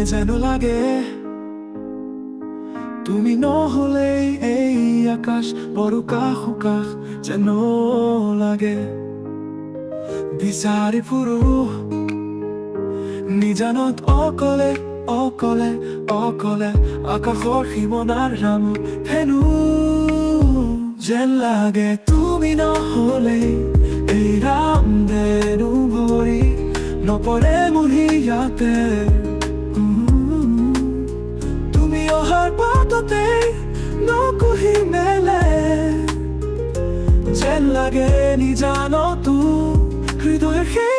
যেন লাগে তুমি নহলেই এই আকাশ বড় কাষ কাষ যেন লাগে বিচাৰি ফুৰো নিজানত অকলে অকলে অকলে আকাশৰ সীমনাৰ ৰামু হেনো যেন লাগে তুমি নহলেই এই ৰামধেনু ভৰি নপৰে মোৰ ইয়াতে তুমি অহাৰ বাটতে নকুহি মেলে যেন লাগে নিজানতো হৃদয়ৰ